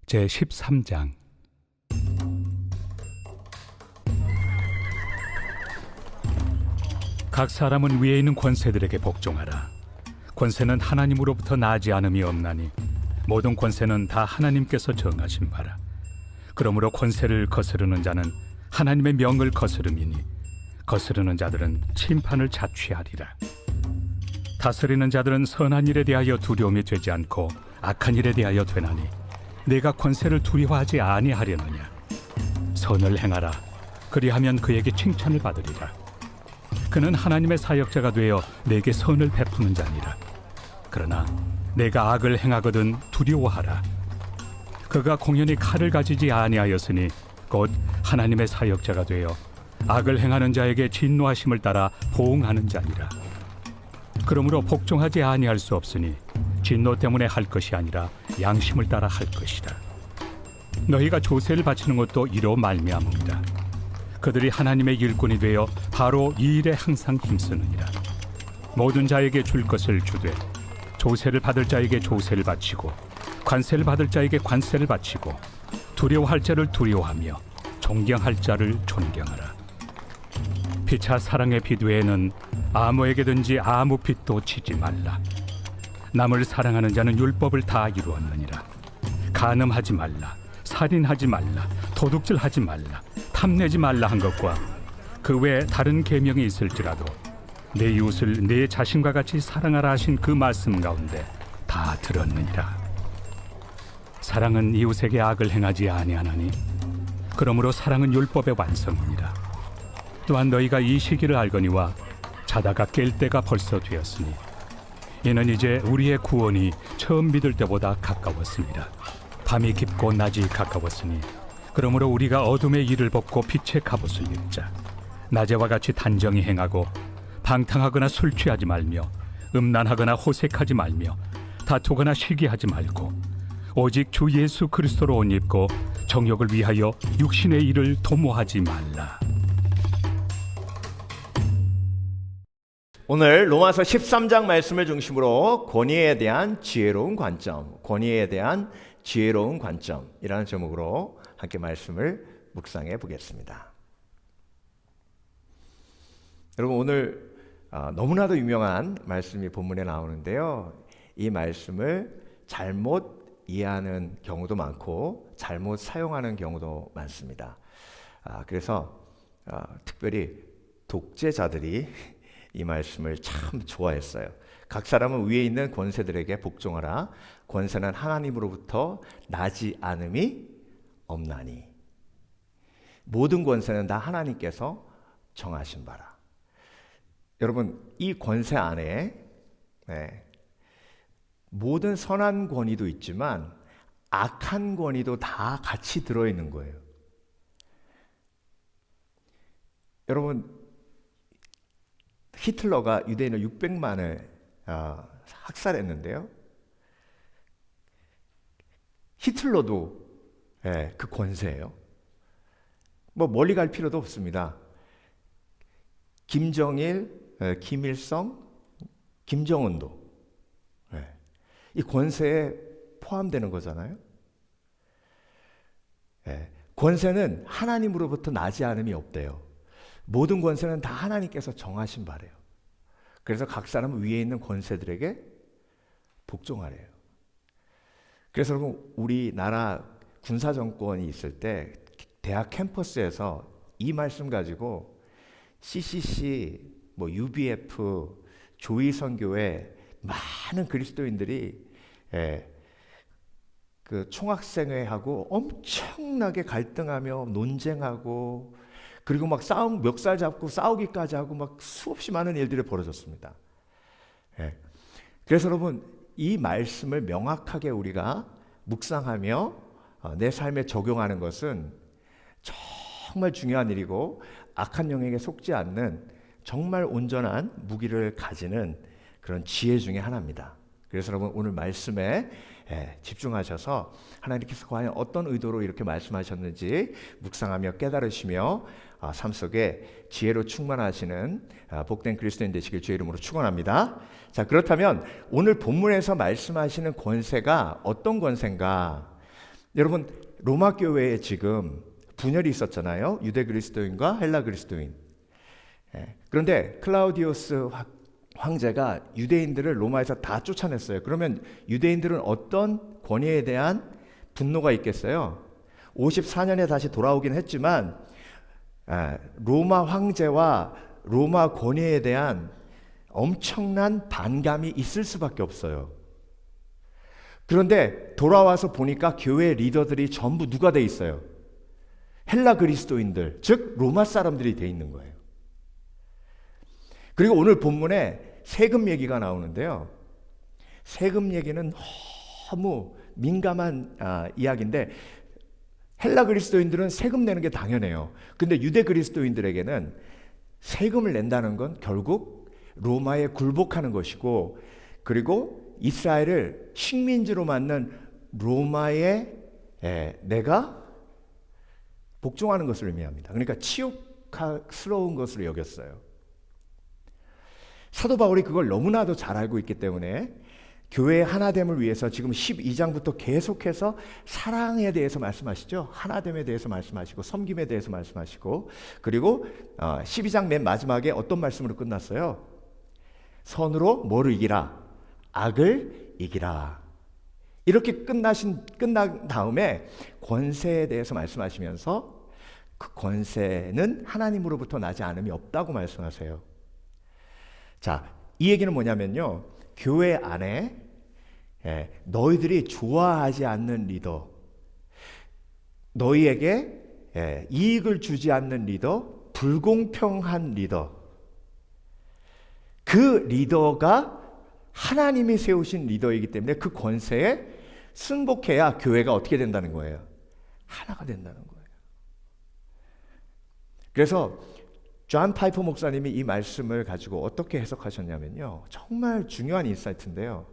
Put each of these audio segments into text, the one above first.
제13장. 각 사람은 위에 있는 권세들에게 복종하라. 권세는 하나님으로부터 나지 않음이 없나니 모든 권세는 다 하나님께서 정하신 바라. 그러므로 권세를 거스르는 자는 하나님의 명을 거스름이니 거스르는 자들은 심판을 자취하리라. 다스리는 자들은 선한 일에 대하여 두려움이 되지 않고 악한 일에 대하여 되나니 내가 권세를 두려워하지 아니하려느냐. 선을 행하라. 그리하면 그에게 칭찬을 받으리라. 그는 하나님의 사역자가 되어 내게 선을 베푸는 자니라. 그러나 내가 악을 행하거든 두려워하라. 그가 공연히 칼을 가지지 아니하였으니 곧 하나님의 사역자가 되어 악을 행하는 자에게 진노하심을 따라 보응하는 자니라. 그러므로 복종하지 아니할 수 없으니 진노 때문에 할 것이 아니라 양심을 따라 할 것이라. 너희가 조세를 바치는 것도 이로 말미암음이라. 그들이 하나님의 일꾼이 되어 바로 이 일에 항상 힘쓰느니라. 모든 자에게 줄 것을 주되 조세를 받을 자에게 조세를 바치고 관세를 받을 자에게 관세를 바치고 두려워할 자를 두려워하며 존경할 자를 존경하라. 피차 사랑의 빛 외에는 아무에게든지 아무 빛도 치지 말라. 남을 사랑하는 자는 율법을 다 이루었느니라. 간음하지 말라, 살인하지 말라, 도둑질하지 말라, 탐내지 말라 한 것과 그 외에 다른 계명이 있을지라도 내 이웃을 내 자신과 같이 사랑하라 하신 그 말씀 가운데 다 들었느니라. 사랑은 이웃에게 악을 행하지 아니하나니 그러므로 사랑은 율법의 완성이니라. 또한 너희가 이 시기를 알거니와 자다가 깰 때가 벌써 되었으니 이는 이제 우리의 구원이 처음 믿을 때보다 가까웠습니다. 밤이 깊고 낮이 가까웠으니 그러므로 우리가 어둠의 일을 벗고 빛의 갑옷을 입자. 낮에와 같이 단정히 행하고 방탕하거나 술 취하지 말며 음란하거나 호색하지 말며 다투거나 시기하지 말고 오직 주 예수 그리스도로 옷 입고 정욕을 위하여 육신의 일을 도모하지 말라. 오늘 로마서 13장 말씀을 중심으로 권위에 대한 지혜로운 관점, 권위에 대한 지혜로운 관점이라는 제목으로 함께 말씀을 묵상해 보겠습니다. 여러분, 오늘 너무나도 유명한 말씀이 본문에 나오는데요. 이 말씀을 잘못 이해하는 경우도 많고 잘못 사용하는 경우도 많습니다. 그래서 특별히 독재자들이 이 말씀을 참 좋아했어요. 각 사람은 위에 있는 권세들에게 복종하라. 권세는 하나님으로부터 나지 않음이 없나니. 모든 권세는 다 하나님께서 정하신 바라. 여러분, 이 권세 안에 모든 선한 권위도 있지만 악한 권위도 다 같이 들어있는 거예요. 여러분, 히틀러가 유대인을 600만을 학살했는데요. 히틀러도 그 권세예요. 뭐 멀리 갈 필요도 없습니다. 김정일, 김일성, 김정은도 이 권세에 포함되는 거잖아요. 권세는 하나님으로부터 나지 않음이 없대요. 모든 권세는 다 하나님께서 정하신 바래요. 그래서 각 사람은 위에 있는 권세들에게 복종하래요. 그래서 여러분, 우리나라 군사정권이 있을 때 대학 캠퍼스에서 이 말씀 가지고 CCC, UBF, 조이선교회 많은 그리스도인들이 그 총학생회하고 엄청나게 갈등하며 논쟁하고 그리고 막 멱살 잡고 싸우기까지 하고 막 수없이 많은 일들이 벌어졌습니다. 그래서 여러분, 이 말씀을 명확하게 우리가 묵상하며 내 삶에 적용하는 것은 정말 중요한 일이고 악한 영에게 속지 않는 정말 온전한 무기를 가지는 그런 지혜 중에 하나입니다. 그래서 여러분, 오늘 말씀에 집중하셔서 하나님께서 과연 어떤 의도로 이렇게 말씀하셨는지 묵상하며 깨달으시며 삶 속에 지혜로 충만하시는 복된 그리스도인 되시길 주의 이름으로 축원합니다. 자, 그렇다면 오늘 본문에서 말씀하시는 권세가 어떤 권세인가? 여러분, 로마 교회에 지금 분열이 있었잖아요. 유대 그리스도인과 헬라 그리스도인. 그런데 클라우디우스 황제가 유대인들을 로마에서 다 쫓아냈어요. 그러면 유대인들은 어떤 권위에 대한 분노가 있겠어요? 54년에 다시 돌아오긴 했지만 로마 황제와 로마 권위에 대한 엄청난 반감이 있을 수밖에 없어요. 그런데 돌아와서 보니까 교회 리더들이 전부 누가 돼 있어요? 헬라 그리스도인들, 즉 로마 사람들이 돼 있는 거예요. 그리고 오늘 본문에 세금 얘기가 나오는데요. 세금 얘기는 너무 민감한 이야기인데 헬라 그리스도인들은 세금 내는 게 당연해요. 근데 유대 그리스도인들에게는 세금을 낸다는 건 결국 로마에 굴복하는 것이고, 그리고 이스라엘을 식민지로 만든 로마에 내가 복종하는 것을 의미합니다. 그러니까 치욕스러운 것으로 여겼어요. 사도 바울이 그걸 너무나도 잘 알고 있기 때문에 교회의 하나됨을 위해서 지금 12장부터 계속해서 사랑에 대해서 말씀하시죠. 하나됨에 대해서 말씀하시고 섬김에 대해서 말씀하시고, 그리고 12장 맨 마지막에 어떤 말씀으로 끝났어요? 선으로 뭐를 이기라? 악을 이기라. 이렇게 끝난 다음에 권세에 대해서 말씀하시면서 그 권세는 하나님으로부터 나지 않음이 없다고 말씀하세요. 자, 이 얘기는 뭐냐면요, 교회 안에 너희들이 좋아하지 않는 리더, 너희에게 이익을 주지 않는 리더, 불공평한 리더, 그 리더가 하나님이 세우신 리더이기 때문에 그 권세에 순복해야 교회가 어떻게 된다는 거예요? 하나가 된다는 거예요. 그래서 존 파이퍼 목사님이 이 말씀을 가지고 어떻게 해석하셨냐면요, 정말 중요한 인사이트인데요.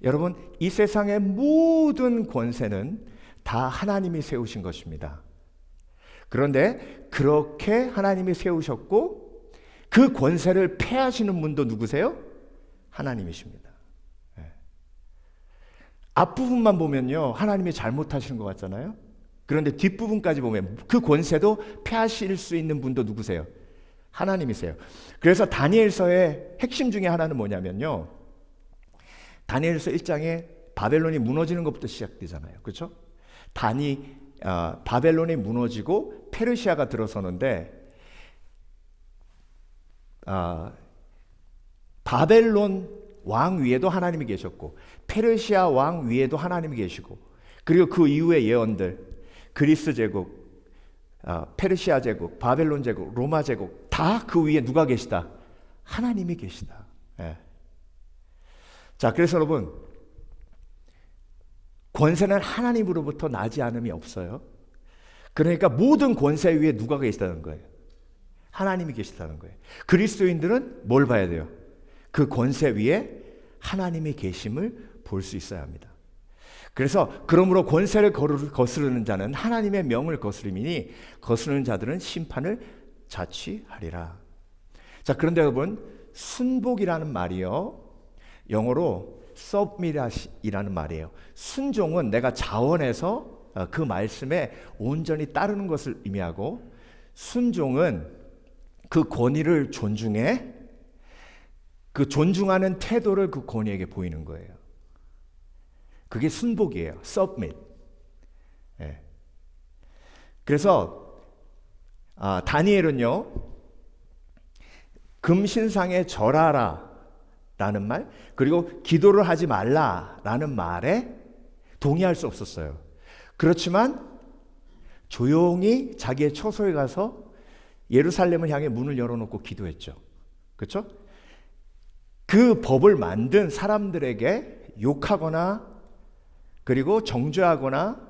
여러분, 이 세상의 모든 권세는 다 하나님이 세우신 것입니다. 그런데 그렇게 하나님이 세우셨고 그 권세를 폐하시는 분도 누구세요? 하나님이십니다. 앞부분만 보면요, 하나님이 잘못하시는 것 같잖아요. 그런데 뒷부분까지 보면 그 권세도 폐하실 수 있는 분도 누구세요? 하나님이세요. 그래서 다니엘서의 핵심 중에 하나는 뭐냐면요, 다니엘서 1장에 바벨론이 무너지는 것부터 시작되잖아요. 그렇죠? 바벨론이 무너지고 페르시아가 들어서는데 바벨론 왕 위에도 하나님이 계셨고 페르시아 왕 위에도 하나님이 계시고, 그리고 그 이후의 예언들, 그리스 제국, 페르시아 제국, 바벨론 제국, 로마 제국, 다 그 위에 누가 계시다? 하나님이 계시다. 자, 그래서 여러분, 권세는 하나님으로부터 나지 않음이 없어요. 그러니까 모든 권세 위에 누가 계시다는 거예요? 하나님이 계시다는 거예요. 그리스도인들은 뭘 봐야 돼요? 그 권세 위에 하나님이 계심을 볼 수 있어야 합니다. 그래서 그러므로 권세를 거스르는 자는 하나님의 명을 거스름이니 거스르는 자들은 심판을 자취하리라. 자, 그런데 여러분, 순복이라는 말이요, 영어로 submit이라는 말이에요. 순종은 내가 자원해서 그 말씀에 온전히 따르는 것을 의미하고, 순종은 그 권위를 존중해 그 존중하는 태도를 그 권위에게 보이는 거예요. 그게 순복이에요. submit. 그래서 다니엘은요, 금신상에 절하라 라는 말, 그리고 기도를 하지 말라 라는 말에 동의할 수 없었어요. 그렇지만 조용히 자기의 처소에 가서 예루살렘을 향해 문을 열어놓고 기도했죠. 그렇죠? 그 법을 만든 사람들에게 욕하거나 그리고 정죄하거나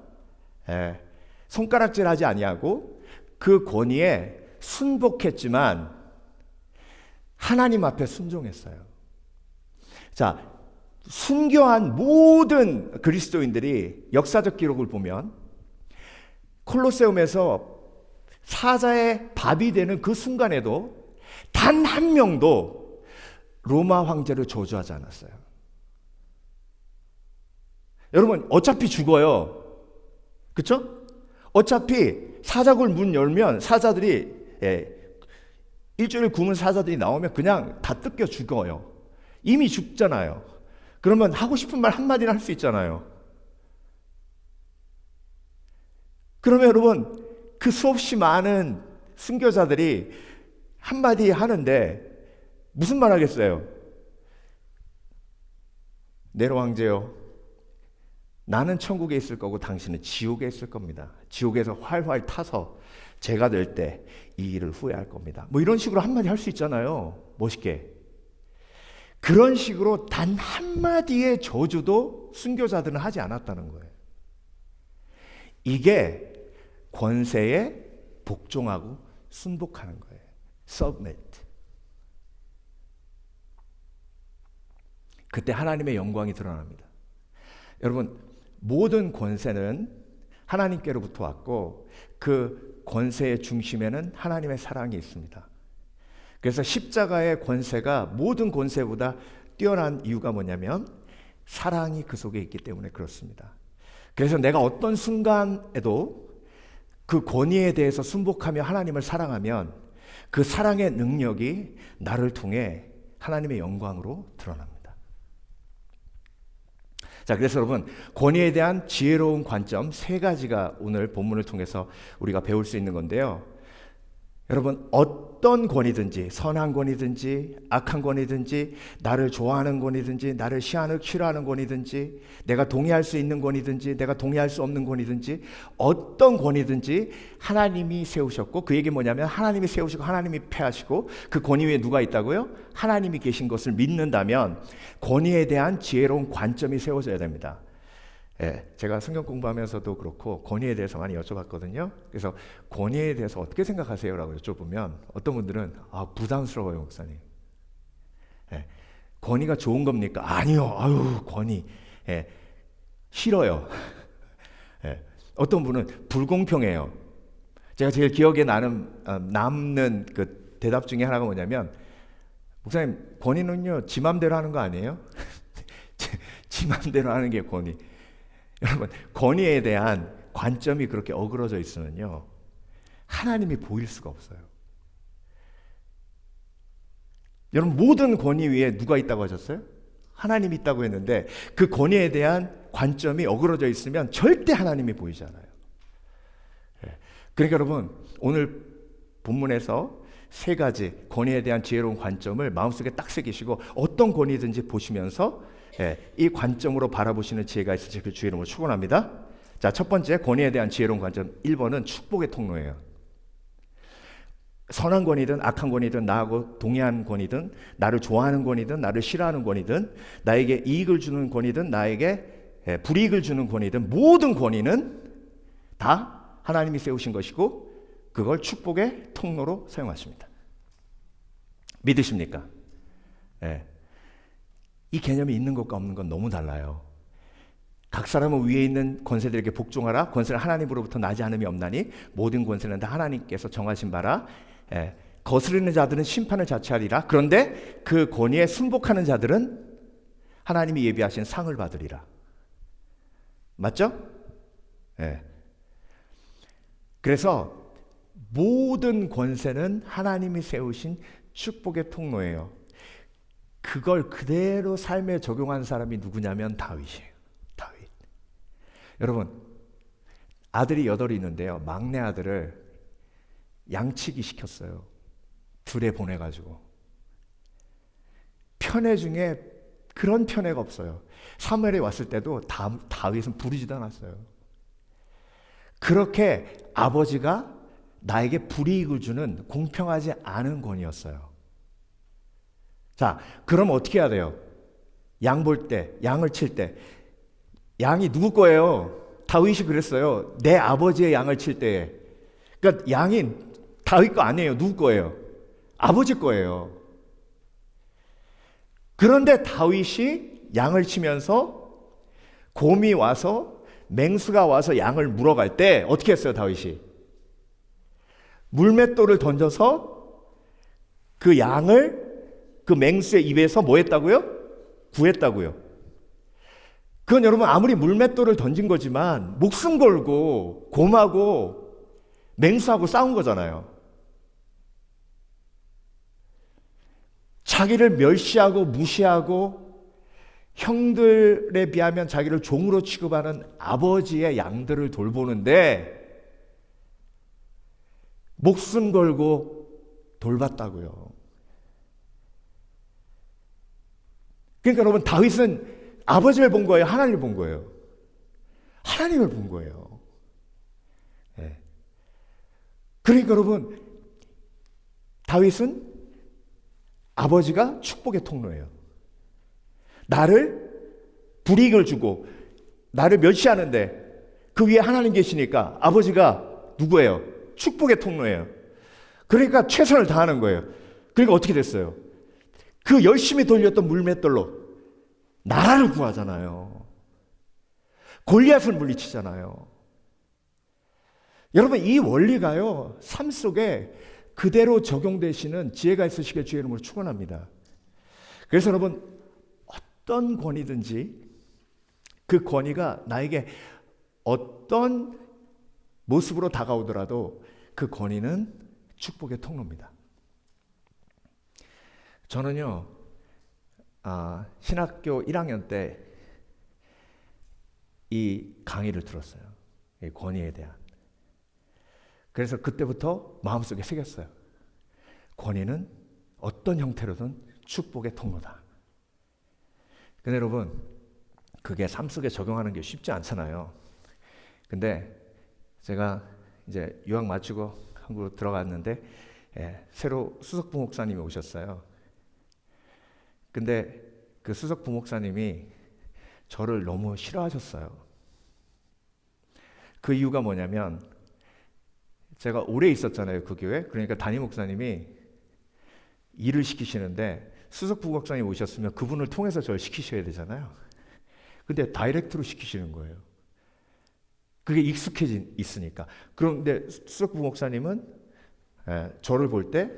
손가락질하지 아니하고 그 권위에 순복했지만 하나님 앞에 순종했어요. 자, 순교한 모든 그리스도인들이 역사적 기록을 보면 콜로세움에서 사자의 밥이 되는 그 순간에도 단 한 명도 로마 황제를 저주하지 않았어요. 여러분, 어차피 죽어요. 그렇죠? 어차피 사자굴 문 열면 사자들이 일주일 굶은 사자들이 나오면 그냥 다 뜯겨 죽어요. 이미 죽잖아요. 그러면 하고 싶은 말 한마디는 할 수 있잖아요. 그러면 여러분 그 수없이 많은 순교자들이 한마디 하는데 무슨 말 하겠어요? 네로 황제요, 나는 천국에 있을 거고 당신은 지옥에 있을 겁니다. 지옥에서 활활 타서 제가 될 때 이 일을 후회할 겁니다. 뭐 이런 식으로 한마디 할 수 있잖아요. 멋있게. 그런 식으로 단 한마디의 저주도 순교자들은 하지 않았다는 거예요. 이게 권세에 복종하고 순복하는 거예요. Submit. 그때 하나님의 영광이 드러납니다. 여러분, 모든 권세는 하나님께로부터 왔고 그 권세의 중심에는 하나님의 사랑이 있습니다. 그래서 십자가의 권세가 모든 권세보다 뛰어난 이유가 뭐냐면 사랑이 그 속에 있기 때문에 그렇습니다. 그래서 내가 어떤 순간에도 그 권위에 대해서 순복하며 하나님을 사랑하면 그 사랑의 능력이 나를 통해 하나님의 영광으로 드러납니다. 자, 그래서 여러분, 권위에 대한 지혜로운 관점 3가지가 오늘 본문을 통해서 우리가 배울 수 있는 건데요. 여러분, 어떤 권위든지, 선한 권위든지 악한 권위든지, 나를 좋아하는 권위든지 나를 싫어하는 권위든지, 내가 동의할 수 있는 권위든지 내가 동의할 수 없는 권위든지, 어떤 권위든지 하나님이 세우셨고, 그 얘기 뭐냐면 하나님이 세우시고 하나님이 패하시고 그 권위 위에 누가 있다고요? 하나님이 계신 것을 믿는다면 권위에 대한 지혜로운 관점이 세워져야 됩니다. 제가 성경 공부하면서도 그렇고 권위에 대해서 많이 여쭤봤거든요. 그래서 권위에 대해서 어떻게 생각하세요? 라고 여쭤보면 어떤 분들은 부담스러워요, 목사님. 권위가 좋은 겁니까? 아니요. 아유, 권위. 싫어요. 어떤 분은 불공평해요. 제가 제일 기억에 남는 그 대답 중에 하나가 뭐냐면, 목사님, 권위는요 지 맘대로 하는 거 아니에요? 지 맘대로 하는 게 권위. 여러분, 권위에 대한 관점이 그렇게 어그러져 있으면요 하나님이 보일 수가 없어요. 여러분, 모든 권위 위에 누가 있다고 하셨어요? 하나님이 있다고 했는데 그 권위에 대한 관점이 어그러져 있으면 절대 하나님이 보이지 않아요. 그러니까 여러분, 오늘 본문에서 3가지 권위에 대한 지혜로운 관점을 마음속에 딱 새기시고 어떤 권위든지 보시면서 이 관점으로 바라보시는 지혜가 있으시길 주의 이름으로 축원합니다. 자, 첫 번째 권위에 대한 지혜로운 관점 1번은 축복의 통로예요. 선한 권위든 악한 권위든 나하고 동의하는 권위든 나를 좋아하는 권위든 나를 싫어하는 권위든 나에게 이익을 주는 권위든 나에게 불이익을 주는 권위든 모든 권위는 다 하나님이 세우신 것이고 그걸 축복의 통로로 사용하십니다. 믿으십니까? 이 개념이 있는 것과 없는 건 너무 달라요. 각 사람은 위에 있는 권세들에게 복종하라. 권세는 하나님으로부터 나지 않음이 없나니 모든 권세는 다 하나님께서 정하신 바라. 거스르는 자들은 심판을 자초하리라. 그런데 그 권위에 순복하는 자들은 하나님이 예비하신 상을 받으리라. 맞죠? 그래서 모든 권세는 하나님이 세우신 축복의 통로예요. 그걸 그대로 삶에 적용한 사람이 누구냐면 다윗이에요. 다윗. 여러분, 아들이 8이 있는데요, 막내 아들을 양치기 시켰어요. 들에 보내가지고. 편애 중에 그런 편애가 없어요. 사무엘이 왔을 때도 다윗은 부르지도 않았어요. 그렇게 아버지가 나에게 불이익을 주는 공평하지 않은 권위였어요. 자, 그럼 어떻게 해야 돼요? 양 볼 때, 양을 칠 때 양이 누구 거예요? 다윗이 그랬어요. 내 아버지의 양을 칠 때. 그러니까 양이 다윗 거 아니에요. 누구 거예요? 아버지 거예요. 그런데 다윗이 양을 치면서 곰이 와서, 맹수가 와서 양을 물어갈 때 어떻게 했어요, 다윗이? 물맷돌을 던져서 그 양을 그 맹수의 입에서 뭐 했다고요? 구했다고요. 그건 여러분 아무리 물맷돌을 던진 거지만 목숨 걸고 곰하고 맹수하고 싸운 거잖아요. 자기를 멸시하고 무시하고 형들에 비하면 자기를 종으로 취급하는 아버지의 양들을 돌보는데 목숨 걸고 돌봤다고요. 그러니까 여러분 다윗은 아버지를 본 거예요? 하나님을 본 거예요? 하나님을 본 거예요. 네. 그러니까 여러분 다윗은 아버지가 축복의 통로예요. 나를 불이익을 주고 나를 멸시하는데 그 위에 하나님 계시니까 아버지가 누구예요? 축복의 통로예요. 그러니까 최선을 다하는 거예요. 그러니까 어떻게 됐어요? 그 열심히 돌렸던 물맷돌로 나라를 구하잖아요. 골리앗을 물리치잖아요. 여러분 이 원리가요 삶 속에 그대로 적용되시는 지혜가 있으시길 주의 이름으로 축원합니다. 그래서 여러분 어떤 권위든지 그 권위가 나에게 어떤 모습으로 다가오더라도 그 권위는 축복의 통로입니다. 저는요 신학교 1학년 때 이 강의를 들었어요. 이 권위에 대한. 그래서 그때부터 마음속에 새겼어요. 권위는 어떤 형태로든 축복의 통로다. 근데 여러분 그게 삶 속에 적용하는 게 쉽지 않잖아요. 근데 제가 이제 유학 마치고 한국으로 들어갔는데 새로 수석 부목사님이 오셨어요. 근데 그 수석 부목사님이 저를 너무 싫어하셨어요. 그 이유가 뭐냐면 제가 오래 있었잖아요, 그 교회. 그러니까 담임 목사님이 일을 시키시는데 수석 부목사님 오셨으면 그분을 통해서 저를 시키셔야 되잖아요. 근데 다이렉트로 시키시는 거예요. 그게 익숙해져 있으니까. 그런데 수석 부목사님은 저를 볼 때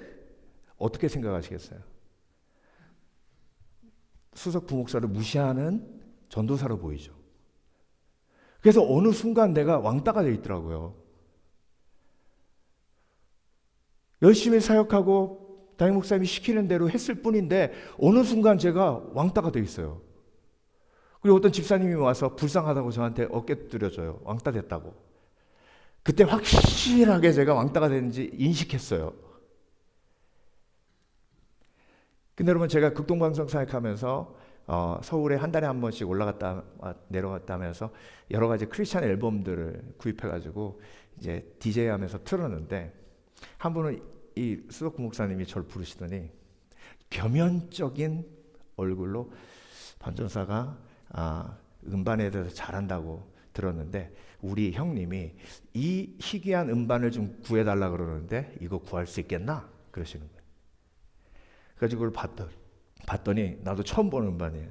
어떻게 생각하시겠어요? 수석 부목사를 무시하는 전도사로 보이죠. 그래서 어느 순간 내가 왕따가 돼 있더라고요. 열심히 사역하고 담임 목사님이 시키는 대로 했을 뿐인데 어느 순간 제가 왕따가 돼 있어요. 그리고 어떤 집사님이 와서 불쌍하다고 저한테 어깨 두드려줘요. 왕따 됐다고. 그때 확실하게 제가 왕따가 됐는지 인식했어요. 근데 여러분 제가 극동방송 사역하면서 서울에 한 달에 한 번씩 올라갔다 내려갔다 하면서 여러 가지 크리스찬 앨범들을 구입해가지고 이제 DJ 하면서 틀었는데 한 분은 이 수석 목사님이 저를 부르시더니 겸연적인 얼굴로 반전사가 음반에 대해서 잘한다고 들었는데 우리 형님이 이 희귀한 음반을 좀 구해달라 그러는데 이거 구할 수 있겠나? 그러시는 거예요. 그래서 그걸 봤더니 나도 처음 보는 음반이에요.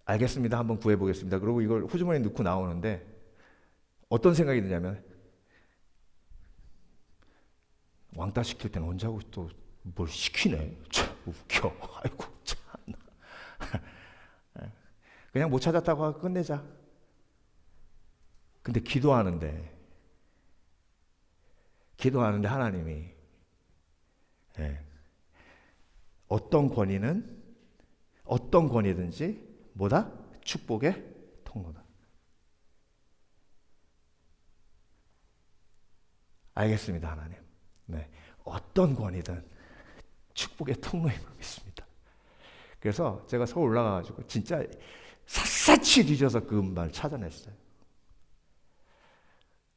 알겠습니다. 한번 구해보겠습니다. 그리고 이걸 호주머니에 넣고 나오는데 어떤 생각이 드냐면 왕따 시킬 때는 언제 하고 또 뭘 시키네. 참 웃겨. 아이고 참. 그냥 못 찾았다고 하고 끝내자. 근데 기도하는데 하나님이 어떤 권위든지 뭐다? 축복의 통로다. 알겠습니다, 하나님. 네, 어떤 권위든 축복의 통로임을 믿습니다. 그래서 제가 서울 올라가가지고 진짜 샅샅이 뒤져서 그 음반을 찾아냈어요.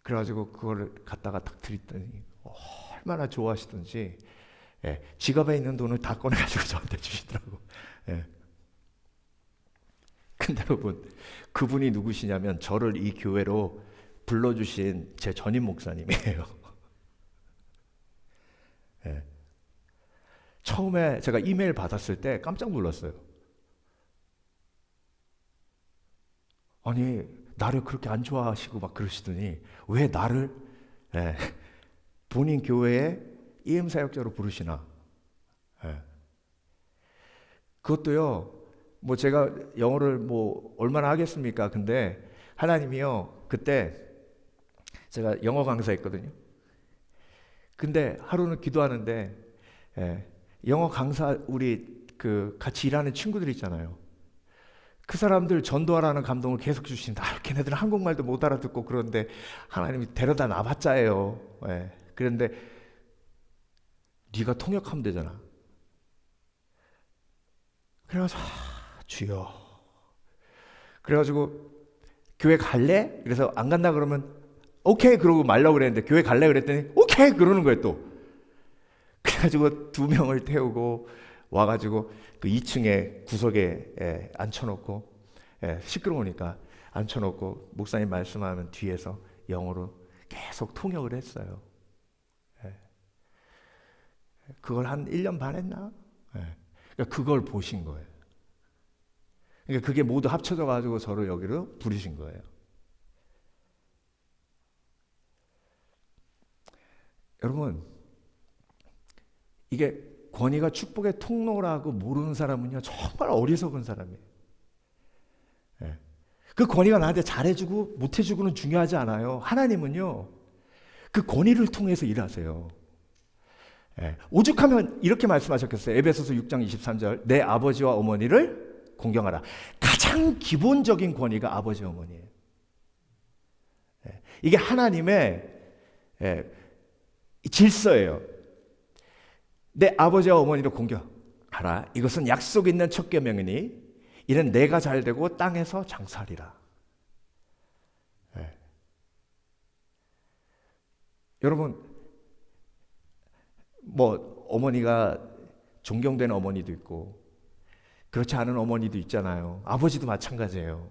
그래가지고 그거를 갖다가 딱 드렸더니 얼마나 좋아하시던지 지갑에 있는 돈을 다 꺼내가지고 저한테 주시더라고. 근데 여러분 그분이 누구시냐면 저를 이 교회로 불러주신 제 전임 목사님이에요. 처음에 제가 이메일 받았을 때 깜짝 놀랐어요. 아니 나를 그렇게 안 좋아하시고 막 그러시더니 왜 나를 본인 교회에 이음사역자로 부르시나. 그것도요 뭐 제가 영어를 뭐 얼마나 하겠습니까? 근데 하나님이요, 그때 제가 영어 강사했거든요. 근데 하루는 기도하는데, 영어 강사 우리 그 같이 일하는 친구들 있잖아요. 그 사람들 전도하라는 감동을 계속 주신다. 걔네들은 한국말도 못 알아듣고 그런데 하나님이 데려다 놔봤자예요. 그런데 네가 통역하면 되잖아. 그래가지고 주여. 그래가지고 교회 갈래? 그래서 안 간다 그러면 오케이 그러고 말라고 그랬는데 교회 갈래? 그랬더니 오케이 그러는 거예요 또. 그래가지고 2명을 태우고 와가지고 그 2층에 구석에 앉혀놓고, 시끄러우니까 앉혀놓고 목사님 말씀하면 뒤에서 영어로 계속 통역을 했어요. 그걸 한 1년 반 했나? 그러니까 그걸 보신 거예요. 그러니까 그게 모두 합쳐져 가지고 저를 여기로 부르신 거예요. 여러분, 이게 권위가 축복의 통로라고 모르는 사람은요 정말 어리석은 사람이에요. 그 권위가 나한테 잘해주고 못해주고는 중요하지 않아요. 하나님은요 그 권위를 통해서 일하세요. 오죽하면 이렇게 말씀하셨겠어요. 에베소서 6장 23절 내 아버지와 어머니를 공경하라. 가장 기본적인 권위가 아버지 어머니예요. 이게 하나님의 질서예요. 내 아버지와 어머니를 공경하라. 이것은 약속 있는 첫 계명이니 이는 내가 잘되고 땅에서 장사하리라. 여러분, 뭐 어머니가 존경되는 어머니도 있고 그렇지 않은 어머니도 있잖아요. 아버지도 마찬가지예요.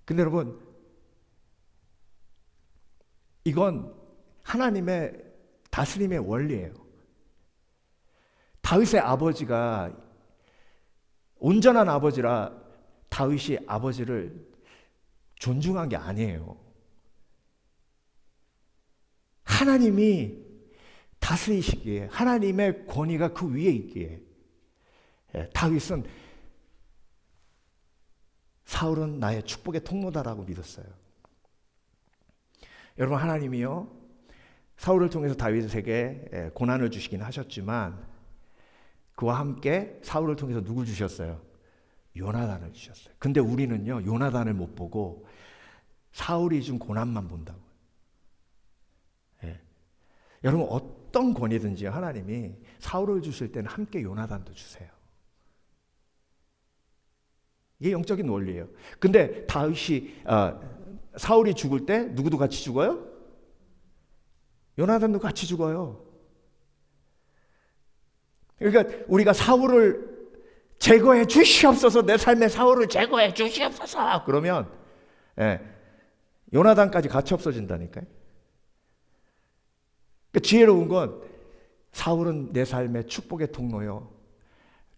근데 여러분, 이건 하나님의 다스림의 원리예요. 다윗의 아버지가 온전한 아버지라 다윗이 아버지를 존중한 게 아니에요. 하나님이 다스리시기에, 하나님의 권위가 그 위에 있기에 다윗은 사울은 나의 축복의 통로다라고 믿었어요. 여러분, 하나님이요 사울을 통해서 다윗에게 고난을 주시긴 하셨지만 그와 함께 사울을 통해서 누굴 주셨어요? 요나단을 주셨어요. 근데 우리는요 요나단을 못 보고 사울이 준 고난만 본다고. 여러분, 어떤 권위든지 하나님이 사울을 주실 때는 함께 요나단도 주세요. 이게 영적인 원리예요. 근데 다윗이 사울이 죽을 때 누구도 같이 죽어요? 요나단도 같이 죽어요. 그러니까 우리가 사울을 제거해 주시옵소서, 내 삶의 사울을 제거해 주시옵소서 그러면 요나단까지 같이 없어진다니까요. 그러니까 지혜로운 건 사울은 내 삶의 축복의 통로요.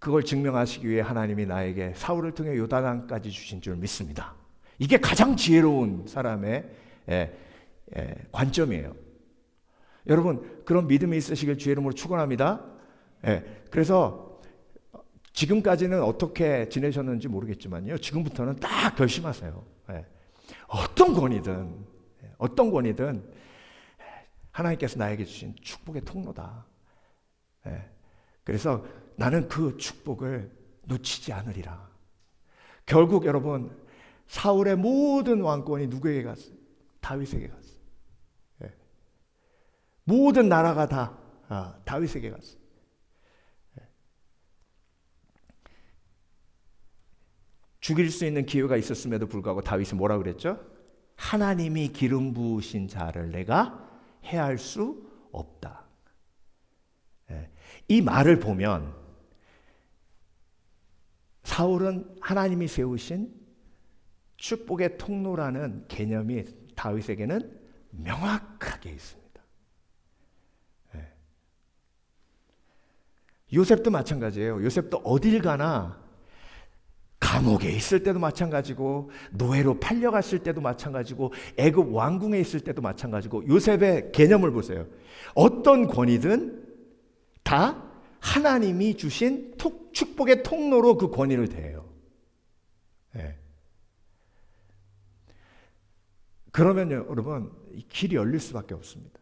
그걸 증명하시기 위해 하나님이 나에게 사울을 통해 요나단까지 주신 줄 믿습니다. 이게 가장 지혜로운 사람의 관점이에요. 여러분, 그런 믿음이 있으시길 주의 이름으로 축원합니다. 그래서 지금까지는 어떻게 지내셨는지 모르겠지만요, 지금부터는 딱 결심하세요. 어떤 권위든 하나님께서 나에게 주신 축복의 통로다. 그래서 나는 그 축복을 놓치지 않으리라. 결국 여러분, 사울의 모든 왕권이 누구에게 갔어요? 다윗에게 갔어요. 모든 나라가 다 다윗에게 갔어요. 죽일 수 있는 기회가 있었음에도 불구하고 다윗은 뭐라 그랬죠? 하나님이 기름 부으신 자를 내가 해할 수 없다. 이 말을 보면 사울은 하나님이 세우신 축복의 통로라는 개념이 다윗에게는 명확하게 있습니다. 요셉도 마찬가지예요. 요셉도 어딜 가나 감옥에 있을 때도 마찬가지고 노예로 팔려갔을 때도 마찬가지고 애굽 왕궁에 있을 때도 마찬가지고 요셉의 개념을 보세요. 어떤 권위든 다 하나님이 주신 축복의 통로로 그 권위를 대해요. 예. 그러면요, 여러분, 이 길이 열릴 수밖에 없습니다.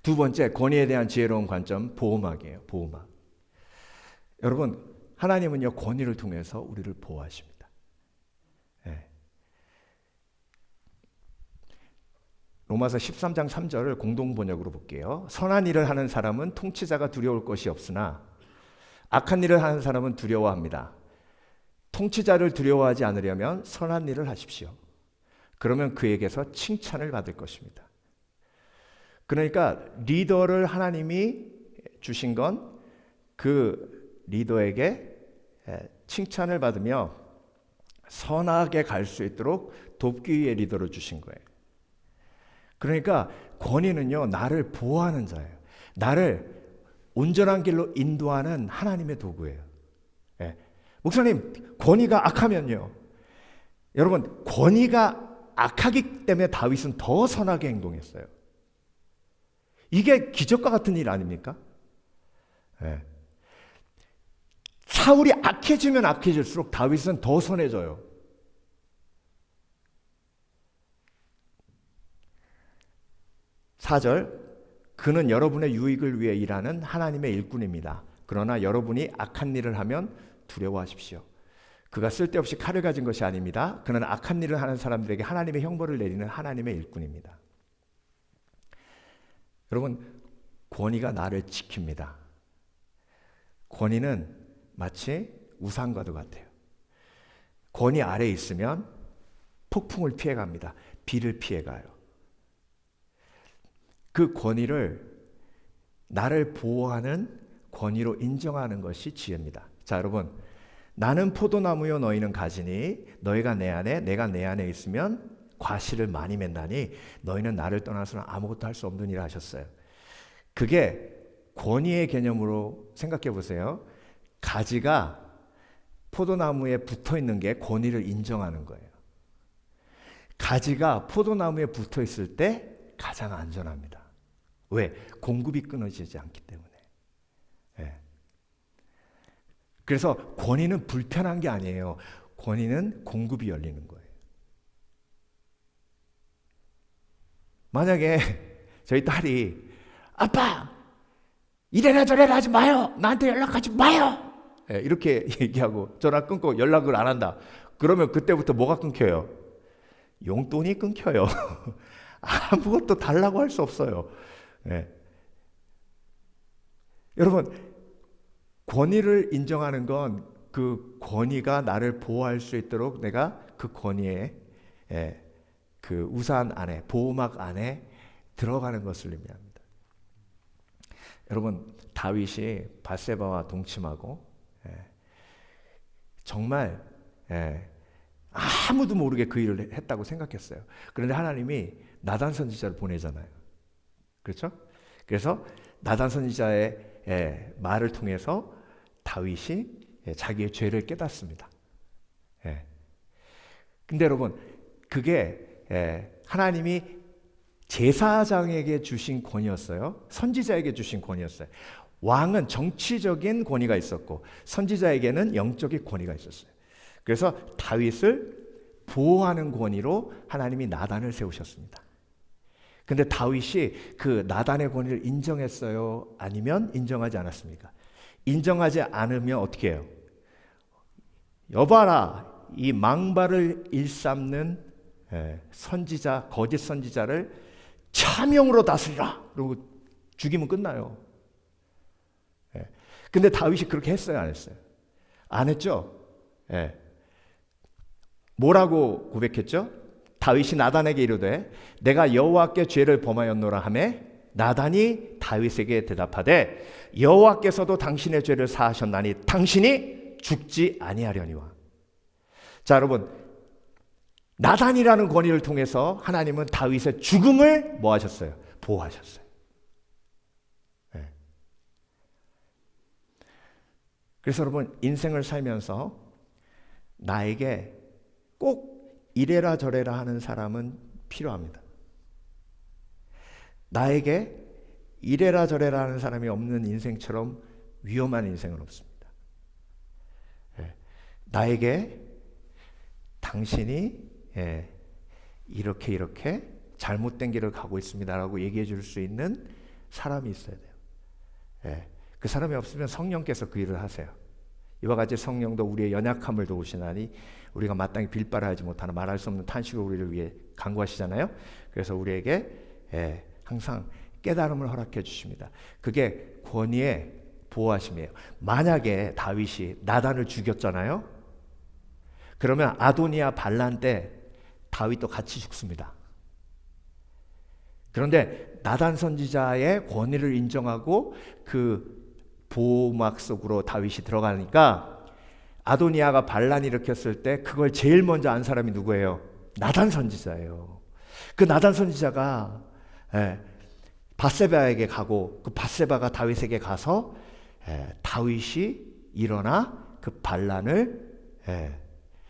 두 번째, 권위에 대한 지혜로운 관점, 보호막이에요. 보호막. 여러분, 하나님은요, 권위를 통해서 우리를 보호하십니다. 예. 로마서 13장 3절을 공동 번역으로 볼게요. 선한 일을 하는 사람은 통치자가 두려울 것이 없으나 악한 일을 하는 사람은 두려워합니다. 통치자를 두려워하지 않으려면 선한 일을 하십시오. 그러면 그에게서 칭찬을 받을 것입니다. 그러니까 리더를 하나님이 주신 건 그 리더에게 칭찬을 받으며 선하게 갈 수 있도록 돕기 위해 리더를 주신 거예요. 그러니까 권위는요, 나를 보호하는 자예요. 나를 온전한 길로 인도하는 하나님의 도구예요. 예. 목사님, 권위가 악하면요. 여러분, 권위가 악하기 때문에 다윗은 더 선하게 행동했어요. 이게 기적과 같은 일 아닙니까? 예. 사울이 악해지면 악해질수록 다윗은 더 선해져요. (4절) 그는 여러분의 유익을 위해 일하는 하나님의 일꾼입니다. 그러나 여러분이 악한 일을 하면 두려워하십시오. 그가 쓸데없이 칼을 가진 것이 아닙니다. 그는 악한 일을 하는 사람들에게 하나님의 형벌을 내리는 하나님의 일꾼입니다. 여러분, 권위가 나를 지킵니다. 권위는 마치 우산과도 같아요. 권위 아래에 있으면 폭풍을 피해갑니다. 비를 피해가요. 그 권위를 나를 보호하는 권위로 인정하는 것이 지혜입니다. 자, 여러분, 나는 포도나무요 너희는 가지니 너희가 내 안에 내가 내 안에 있으면 과실을 많이 맺나니 너희는 나를 떠나서는 아무것도 할 수 없는 일을 하셨어요. 그게 권위의 개념으로 생각해 보세요. 가지가 포도나무에 붙어 있는 게 권위를 인정하는 거예요. 가지가 포도나무에 붙어 있을 때 가장 안전합니다. 왜? 공급이 끊어지지 않기 때문에. 예. 그래서 권위는 불편한 게 아니에요. 권위는 공급이 열리는 거예요. 만약에 저희 딸이 아빠 이래라 저래라 하지 마요. 나한테 연락하지 마요. 예, 이렇게 얘기하고 전화 끊고 연락을 안 한다. 그러면 그때부터 뭐가 끊겨요? 용돈이 끊겨요. 아무것도 달라고 할 수 없어요. 예. 여러분, 권위를 인정하는 건 그 권위가 나를 보호할 수 있도록 내가 그 권위에 그 우산 안에, 보호막 안에 들어가는 것을 의미합니다. 여러분, 다윗이 밧세바와 동침하고 정말 아무도 모르게 그 일을 했다고 생각했어요. 그런데 하나님이 나단 선지자를 보내잖아요. 그렇죠? 그래서 나단 선지자의 말을 통해서 다윗이 자기의 죄를 깨닫습니다. 근데 여러분, 그게 하나님이 제사장에게 주신 권위였어요. 선지자에게 주신 권위였어요. 왕은 정치적인 권위가 있었고 선지자에게는 영적인 권위가 있었어요. 그래서 다윗을 보호하는 권위로 하나님이 나단을 세우셨습니다. 근데 다윗이 그 나단의 권위를 인정했어요? 아니면 인정하지 않았습니까? 인정하지 않으면 어떻게 해요? 여봐라, 이 망발을 일삼는 선지자, 거짓 선지자를 차명으로 다스리라. 그리고 죽이면 끝나요. 근데 다윗이 그렇게 했어요, 안 했어요? 안 했죠? 뭐라고 고백했죠? 다윗이 나단에게 이르되 내가 여호와께 죄를 범하였노라 하매 나단이 다윗에게 대답하되 여호와께서도 당신의 죄를 사하셨나니 당신이 죽지 아니하려니와. 자, 여러분, 나단이라는 권위를 통해서 하나님은 다윗의 죽음을 뭐 하셨어요? 보호하셨어요. 그래서 여러분, 인생을 살면서 나에게 꼭 이래라 저래라 하는 사람은 필요합니다. 나에게 이래라 저래라 하는 사람이 없는 인생처럼 위험한 인생은 없습니다. 나에게 당신이 이렇게 잘못된 길을 가고 있습니다라고 얘기해 줄 수 있는 사람이 있어야 돼요. 그 사람이 없으면 성령께서 그 일을 하세요. 이와 같이 성령도 우리의 연약함을 도우시나니 우리가 마땅히 빌바라하지 못하는 말할 수 없는 탄식으로 우리를 위해 간구하시잖아요. 그래서 우리에게 항상 깨달음을 허락해 주십니다. 그게 권위의 보호하심이에요. 만약에 다윗이 나단을 죽였잖아요. 그러면 아도니아 반란 때 다윗도 같이 죽습니다. 그런데 나단 선지자의 권위를 인정하고 그 보호막 속으로 다윗이 들어가니까 아도니아가 반란 일으켰을 때 그걸 제일 먼저 안 사람이 누구예요? 나단 선지자예요. 그 나단 선지자가 밧세바에게 가고 그 밧세바가 다윗에게 가서 다윗이 일어나 그 반란을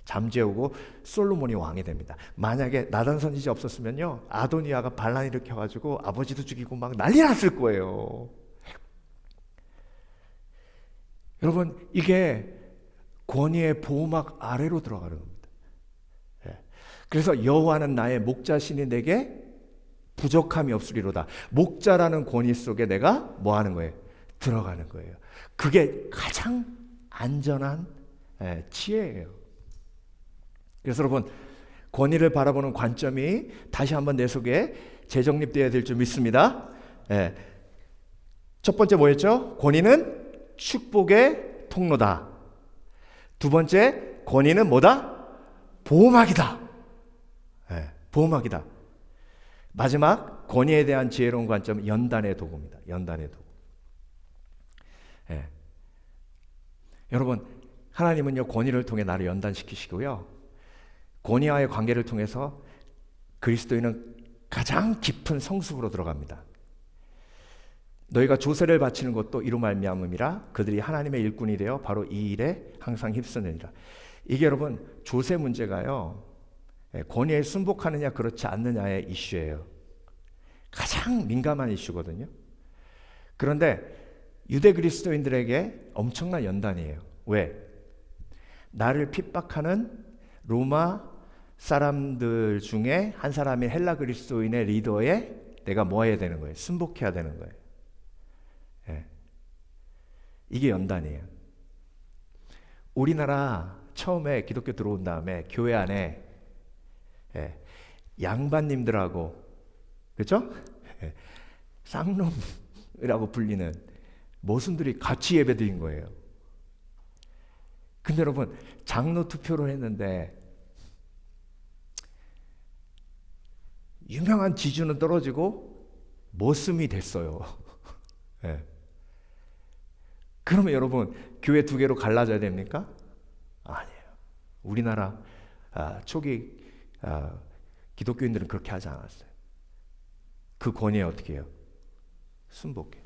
잠재우고 솔로몬이 왕이 됩니다. 만약에 나단 선지자 없었으면요, 아도니아가 반란 일으켜가지고 아버지도 죽이고 막 난리 났을 거예요. 여러분, 이게 권위의 보호막 아래로 들어가는 겁니다. 그래서 여호와는 나의 목자시니 내게 부족함이 없으리로다. 목자라는 권위 속에 내가 뭐 하는 거예요? 들어가는 거예요. 그게 가장 안전한 지혜예요. 그래서 여러분, 권위를 바라보는 관점이 다시 한번 내 속에 재정립되어야 될 줄 믿습니다. 첫 번째 뭐였죠? 권위는 축복의 통로다. 두 번째, 권위는 뭐다? 보호막이다. 보호막이다. 마지막, 권위에 대한 지혜로운 관점은 연단의 도구입니다. 연단의 도구. 여러분, 하나님은요, 권위를 통해 나를 연단시키시고요, 권위와의 관계를 통해서 그리스도인은 가장 깊은 성숙으로 들어갑니다. 너희가 조세를 바치는 것도 이로 말미암음이라 그들이 하나님의 일꾼이 되어 바로 이 일에 항상 힘쓰느니라. 이게 여러분, 조세 문제가요, 권위에 순복하느냐 그렇지 않느냐의 이슈예요. 가장 민감한 이슈거든요. 그런데 유대 그리스도인들에게 엄청난 연단이에요. 왜? 나를 핍박하는 로마 사람들 중에 한 사람인 헬라 그리스도인의 리더에 내가 뭐 해야 되는 거예요? 순복해야 되는 거예요. 이게 연단이에요. 우리나라 처음에 기독교 들어온 다음에 교회 안에 양반님들하고, 그렇죠? 쌍놈이라고 불리는 모순들이 같이 예배드린 거예요. 근데 여러분, 장로 투표를 했는데 유명한 지주는 떨어지고 모슴이 됐어요. 그러면 여러분, 교회 두 개로 갈라져야 됩니까? 아니에요. 우리나라 초기 기독교인들은 그렇게 하지 않았어요. 그 권위에 어떻게 해요? 순복해.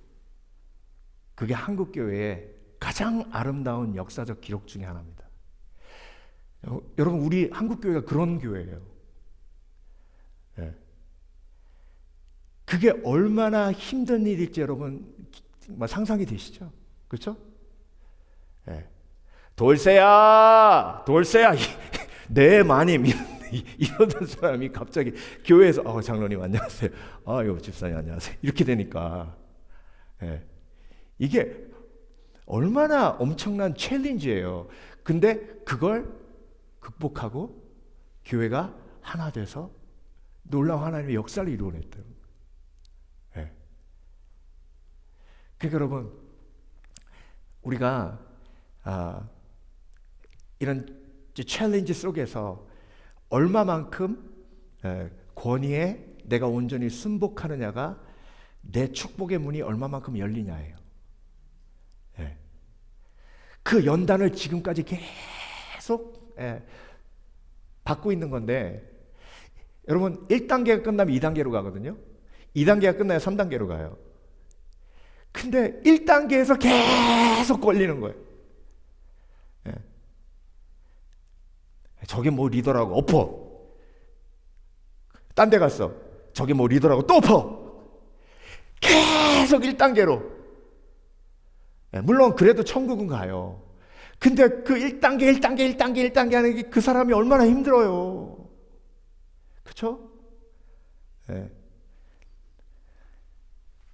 그게 한국 교회의 가장 아름다운 역사적 기록 중에 하나입니다. 여러분, 우리 한국 교회가 그런 교회예요. 그게 얼마나 힘든 일일지 여러분 상상이 되시죠? 그렇죠? 돌쇠야, 돌쇠야, 네 마님 이러던 사람이 갑자기 교회에서 장로님 안녕하세요, 요 집사님 안녕하세요, 이렇게 되니까 이게 얼마나 엄청난 챌린지예요. 근데 그걸 극복하고 교회가 하나 돼서 놀라운 하나님의 역사를 이루어냈다는 거예요. 그러니까 여러분, 우리가 이런 챌린지 속에서 얼마만큼 권위에 내가 온전히 순복하느냐가 내 축복의 문이 얼마만큼 열리냐예요. 그 연단을 지금까지 계속 받고 있는 건데, 여러분, 1단계가 끝나면 2단계로 가거든요. 2단계가 끝나야 3단계로 가요. 근데 1단계에서 계속 걸리는 거예요. 저게 뭐 리더라고 엎어. 딴 데 갔어. 저게 뭐 리더라고 또 엎어. 계속 1단계로. 물론 그래도 천국은 가요. 근데 그 1단계 하는 게 그 사람이 얼마나 힘들어요. 그렇죠?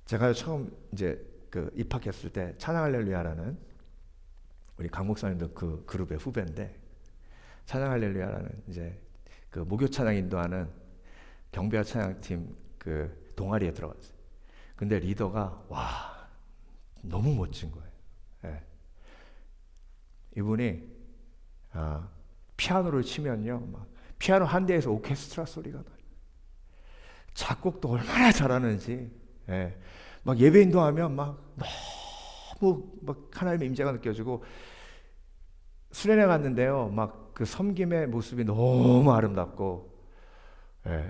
제가 처음 이제 그 입학했을 때 찬양 할렐루야라는 우리 강 목사님도 그 그룹의 후배인데, 찬양 할렐루야라는 이제 그 목요 찬양 인도하는 경배와 찬양팀 그 동아리에 들어갔어요. 근데 리더가 와 너무 멋진 거예요. 이분이 피아노를 치면요, 막 피아노 한 대에서 오케스트라 소리가 나요. 작곡도 얼마나 잘하는지. 막 예배 인도하면 막 너무 막 하나님의 임재가 느껴지고, 수련회 갔는데요, 막 그 섬김의 모습이 너무 아름답고,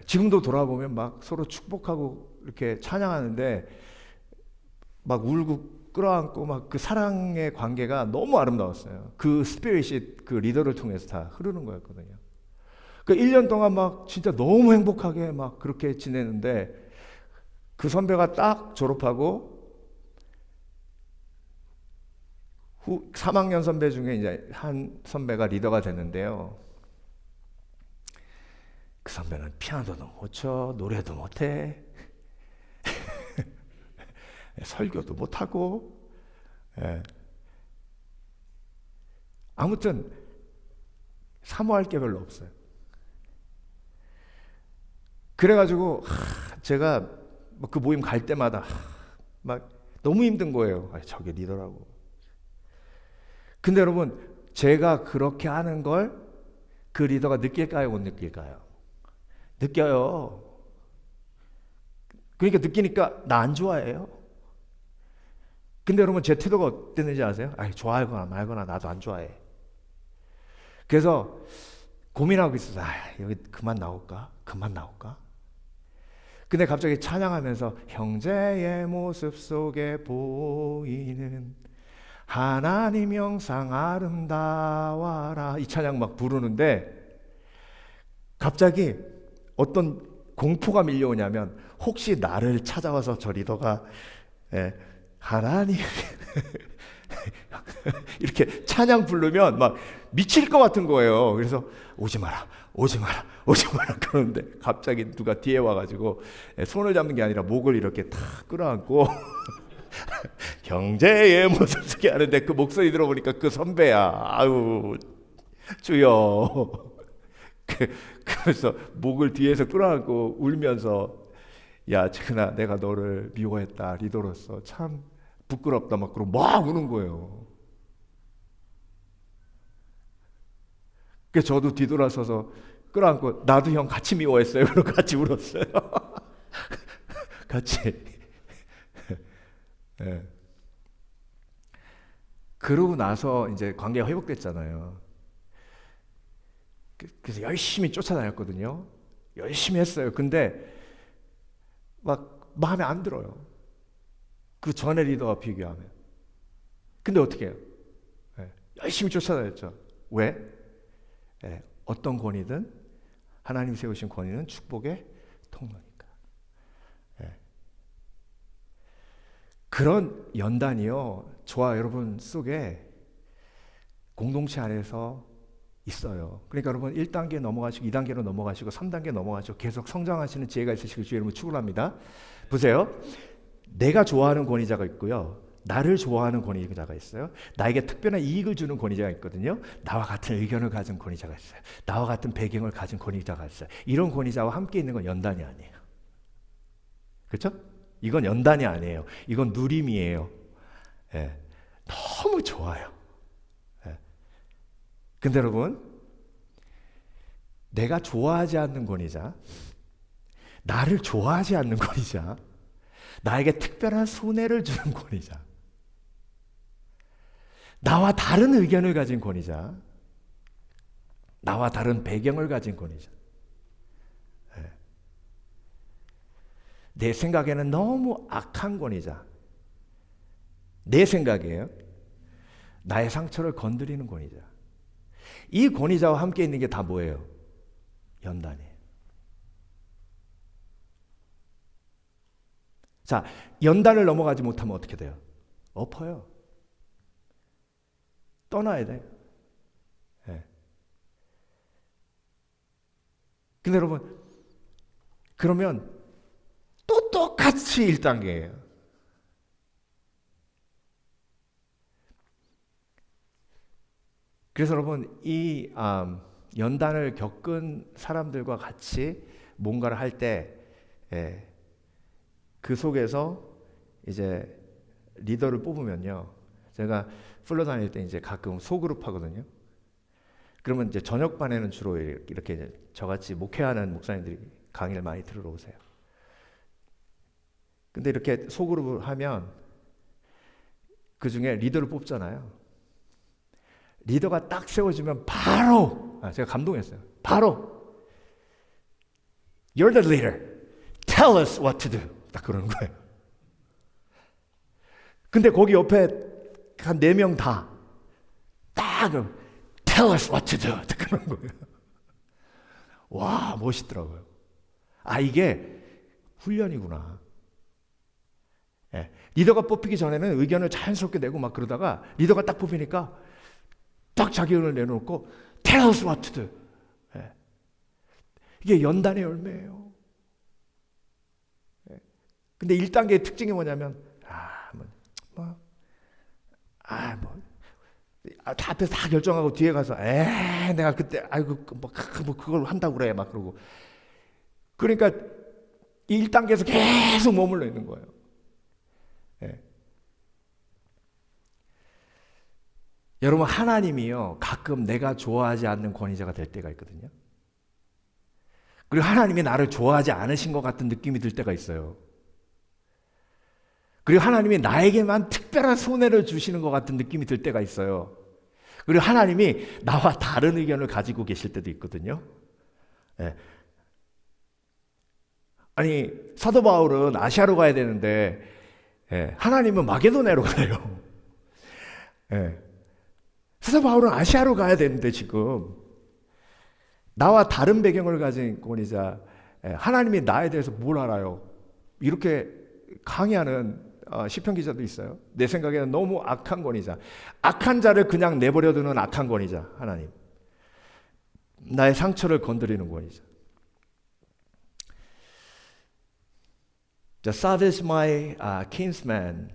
지금도 돌아보면 막 서로 축복하고 이렇게 찬양하는데 막 울고 끌어안고 막 그 사랑의 관계가 너무 아름다웠어요. 그 스피릿이 그 리더를 통해서 다 흐르는 거였거든요. 그 1년 동안 막 진짜 너무 행복하게 막 그렇게 지내는데, 그 선배가 딱 졸업하고 3학년 선배 중에 이제 한 선배가 리더가 됐는데요. 그 선배는 피아노도 못 쳐, 노래도 못해, 설교도 못하고, 아무튼 사모할 게 별로 없어요. 그래가지고 제가 그 모임 갈 때마다 막 너무 힘든 거예요. 저게 리더라고. 근데 여러분, 제가 그렇게 하는 걸 그 리더가 느낄까요, 못 느낄까요? 느껴요. 그러니까 느끼니까 나 안 좋아해요. 근데 여러분, 제 태도가 어땠는지 아세요? 좋아하거나 말거나 나도 안 좋아해. 그래서 고민하고 있었어요. 여기 그만 나올까? 근데 갑자기 찬양하면서 형제의 모습 속에 보이는 하나님 형상 아름다워라, 이 찬양 막 부르는데 갑자기 어떤 공포가 밀려오냐면, 혹시 나를 찾아와서 저 리더가 하나님 이렇게 찬양 부르면 막 미칠 것 같은 거예요. 그래서 오지 마라 그러는데 갑자기 누가 뒤에 와가지고 손을 잡는 게 아니라 목을 이렇게 탁 끌어안고 형제의 모습 속에 하는데, 그 목소리 들어보니까 그 선배야. 아유 주여. 그래서 목을 뒤에서 끌어안고 울면서, 야 지근아, 내가 너를 미워했다, 리더로서 참 부끄럽다, 막 그러고 막 우는 거예요. 그래서 저도 뒤돌아서서 끌어안고, 나도 형 같이 미워했어요. 그러고 같이 울었어요. 같이. 그러고 나서 이제 관계가 회복됐잖아요. 그래서 열심히 쫓아다녔거든요. 열심히 했어요. 근데 막 마음에 안 들어요. 그 전에 리더와 비교하면. 근데 어떻게 해요? 열심히 쫓아다녔죠. 왜? 어떤 권위든, 하나님 세우신 권위는 축복의 통로니까. 그런 연단이요, 저와 여러분 속에 공동체 안에서 있어요. 그러니까 여러분 1단계 넘어가시고 2단계로 넘어가시고 3단계 넘어가시고 계속 성장하시는 지혜가 있으시길 주의 이름으로 축원합니다. 보세요. 내가 좋아하는 권위자가 있고요, 나를 좋아하는 권위자가 있어요. 나에게 특별한 이익을 주는 권위자가 있거든요. 나와 같은 의견을 가진 권위자가 있어요. 나와 같은 배경을 가진 권위자가 있어요. 이런 권위자와 함께 있는 건 연단이 아니에요. 그렇죠? 이건 연단이 아니에요. 이건 누림이에요. 너무 좋아요. 근데 여러분, 내가 좋아하지 않는 권위자, 나를 좋아하지 않는 권위자, 나에게 특별한 손해를 주는 권위자, 나와 다른 의견을 가진 권위자, 나와 다른 배경을 가진 권위자, 내 생각에는 너무 악한 권위자, 내 생각이에요. 나의 상처를 건드리는 권위자. 이 권위자와 함께 있는 게 다 뭐예요? 연단이에요. 자, 연단을 넘어가지 못하면 어떻게 돼요? 엎어요. 떠나야 돼요. 네. 근데 여러분, 그러면 또 똑같이 1단계예요. 그래서 여러분, 이 연단을 겪은 사람들과 같이 뭔가를 할 때 그 속에서 이제 리더를 뽑으면요. 제가 풀러 다닐 때 이제 가끔 소그룹 하거든요. 그러면 이제 저녁반에는 주로 이렇게 이제 저같이 목회하는 목사님들이 강의를 많이 들으러 오세요. 근데 이렇게 소그룹을 하면 그 중에 리더를 뽑잖아요. 리더가 딱 세워지면 바로 제가 감동했어요. 바로 You're the leader. Tell us what to do. 딱 그러는 거예요. 근데 거기 옆에 한 4명 다 딱 Tell us what to do. 딱 그러는 거예요. 와, 멋있더라고요. 아, 이게 훈련이구나. 예. 리더가 뽑히기 전에는 의견을 자연스럽게 내고 막 그러다가 리더가 딱 뽑히니까 딱 자기 의견을 내놓고 Tell us what to do. 예. 이게 연단의 열매예요. 예. 근데 1단계의 특징이 뭐냐면 다 앞에서 다 결정하고 뒤에 가서 내가 그때 그걸 한다고 그래 막 그러고 그러니까 1단계에서 계속 머물러 있는 거예요. 예. 여러분, 하나님이요 가끔 내가 좋아하지 않는 권위자가 될 때가 있거든요. 그리고 하나님이 나를 좋아하지 않으신 것 같은 느낌이 들 때가 있어요. 그리고 하나님이 나에게만 특별한 손해를 주시는 것 같은 느낌이 들 때가 있어요. 그리고 하나님이 나와 다른 의견을 가지고 계실 때도 있거든요. 예. 아니, 사도 바울은 아시아로 가야 되는데 하나님은 마게도냐로 가요. 사도 바울은 아시아로 가야 되는데 지금 나와 다른 배경을 가진 권위자, 하나님이 나에 대해서 뭘 알아요? 이렇게 강의하는 시편 기자도 있어요. 내 생각에는 너무 악한 권위자, 악한 자를 그냥 내버려두는 악한 권위자, 하나님. 나의 상처를 건드리는 권위자. The Savage My Kinsman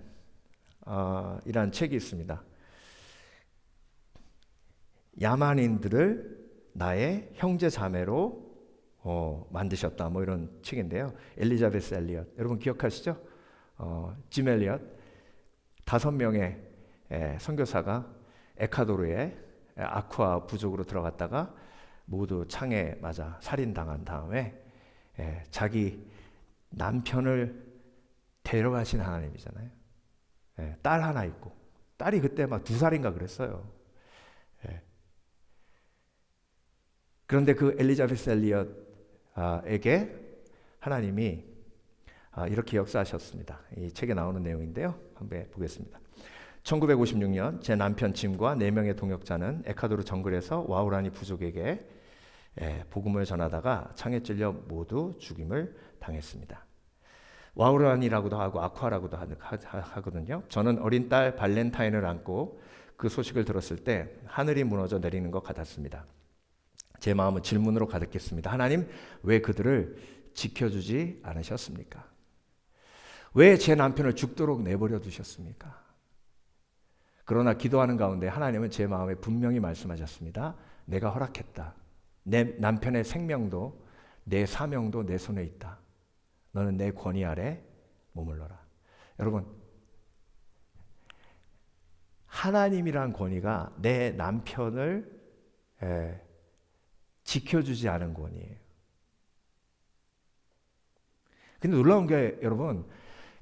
이란 책이 있습니다. 야만인들을 나의 형제 자매로 만드셨다. 뭐 이런 책인데요. 엘리자베스 엘리엇. 여러분 기억하시죠? 짐 엘리엇 5명의 선교사가 에콰도르의 아쿠아 부족으로 들어갔다가 모두 창에 맞아 살인당한 다음에 자기 남편을 데려가신 하나님이잖아요. 딸 하나 있고 딸이 그때 막 2살인가 그랬어요. 그런데 그 엘리자베스 엘리엇에게 하나님이 이렇게 역사하셨습니다. 이 책에 나오는 내용인데요. 한번 보겠습니다. 1956년 제 남편 짐과 4명의 동역자는 에콰도르 정글에서 와우라니 부족에게 복음을 전하다가 창에 찔려 모두 죽임을 당했습니다. 와우라니라고도 하고 아쿠아라고도 하거든요. 저는 어린 딸 발렌타인을 안고 그 소식을 들었을 때 하늘이 무너져 내리는 것 같았습니다. 제 마음은 질문으로 가득했습니다. 하나님, 왜 그들을 지켜주지 않으셨습니까? 왜 제 남편을 죽도록 내버려 두셨습니까? 그러나 기도하는 가운데 하나님은 제 마음에 분명히 말씀하셨습니다. 내가 허락했다. 내 남편의 생명도 내 사명도 내 손에 있다. 너는 내 권위 아래 머물러라. 여러분, 하나님이란 권위가 내 남편을 지켜주지 않은 권위예요. 근데 놀라운 게 여러분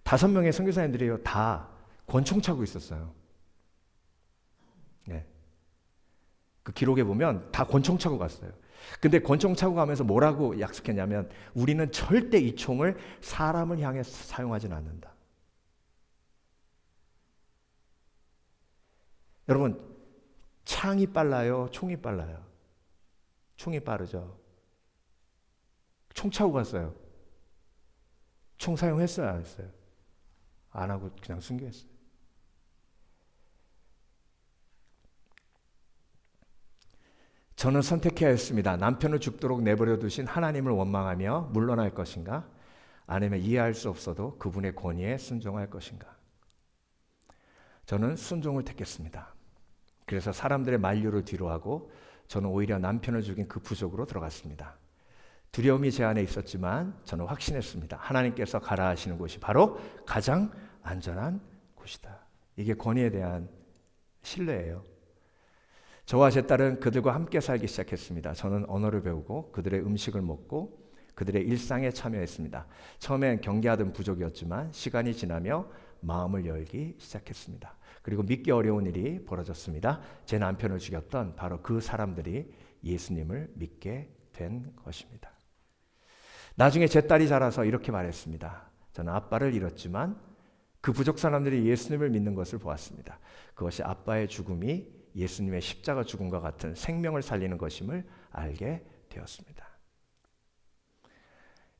5명의 선교사님들이요 다 권총 차고 있었어요. 그 기록에 보면 다 권총 차고 갔어요. 근데 권총 차고 가면서 뭐라고 약속했냐면 우리는 절대 이 총을 사람을 향해 사용하지는 않는다. 여러분, 창이 빨라요? 총이 빨라요? 총이 빠르죠. 총 차고 갔어요. 총 사용했어요? 안 했어요? 안 하고 그냥 순교했어요. 저는 선택해야 했습니다. 남편을 죽도록 내버려 두신 하나님을 원망하며 물러날 것인가? 아니면 이해할 수 없어도 그분의 권위에 순종할 것인가? 저는 순종을 택했습니다. 그래서 사람들의 만류를 뒤로하고 저는 오히려 남편을 죽인 그 부족으로 들어갔습니다. 두려움이 제 안에 있었지만 저는 확신했습니다. 하나님께서 가라 하시는 곳이 바로 가장 안전한 곳이다. 이게 권위에 대한 신뢰예요. 저와 제 딸은 그들과 함께 살기 시작했습니다. 저는 언어를 배우고 그들의 음식을 먹고 그들의 일상에 참여했습니다. 처음엔 경계하던 부족이었지만 시간이 지나며 마음을 열기 시작했습니다. 그리고 믿기 어려운 일이 벌어졌습니다. 제 남편을 죽였던 바로 그 사람들이 예수님을 믿게 된 것입니다. 나중에 제 딸이 자라서 이렇게 말했습니다. 저는 아빠를 잃었지만 그 부족 사람들이 예수님을 믿는 것을 보았습니다. 그것이 아빠의 죽음이 예수님의 십자가 죽음과 같은 생명을 살리는 것임을 알게 되었습니다.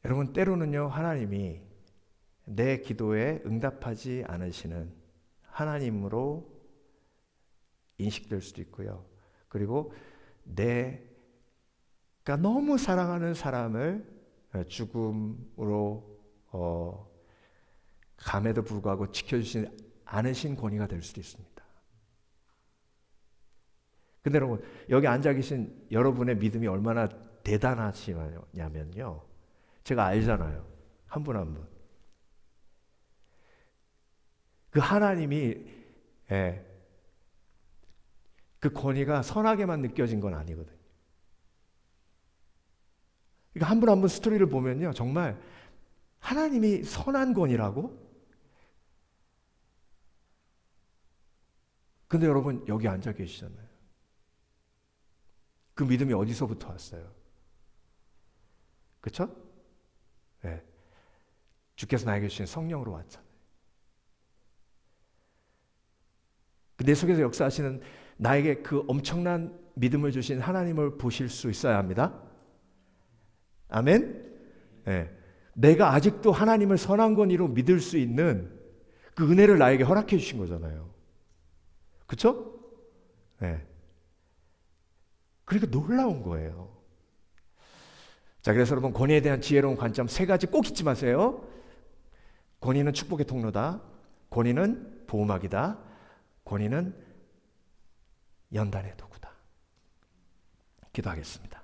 여러분, 때로는요, 하나님이 내 기도에 응답하지 않으시는 하나님으로 인식될 수도 있고요. 그리고 내가 너무 사랑하는 사람을 죽음으로 감에도 불구하고 지켜주시지 않으신 권위가 될 수도 있습니다. 근데 여러분, 여기 앉아 계신 여러분의 믿음이 얼마나 대단하시냐면요, 제가 알잖아요. 한 분 한 분. 그 하나님이 그 권위가 선하게만 느껴진 건 아니거든요. 그러니까 한 분 한 분 스토리를 보면요, 정말 하나님이 선한 권위라고? 근데 여러분, 여기 앉아 계시잖아요. 그 믿음이 어디서부터 왔어요? 그렇죠? 네. 주께서 나에게 주신 성령으로 왔잖아요. 내 속에서 역사하시는 나에게 그 엄청난 믿음을 주신 하나님을 보실 수 있어야 합니다. 아멘? 네. 내가 아직도 하나님을 선한 권위로 믿을 수 있는 그 은혜를 나에게 허락해 주신 거잖아요. 그렇죠? 네. 그러니까 놀라운 거예요. 자, 그래서 여러분, 권위에 대한 지혜로운 관점 3가지 꼭 잊지 마세요. 권위는 축복의 통로다. 권위는 보호막이다. 권위는 연단의 도구다. 기도하겠습니다.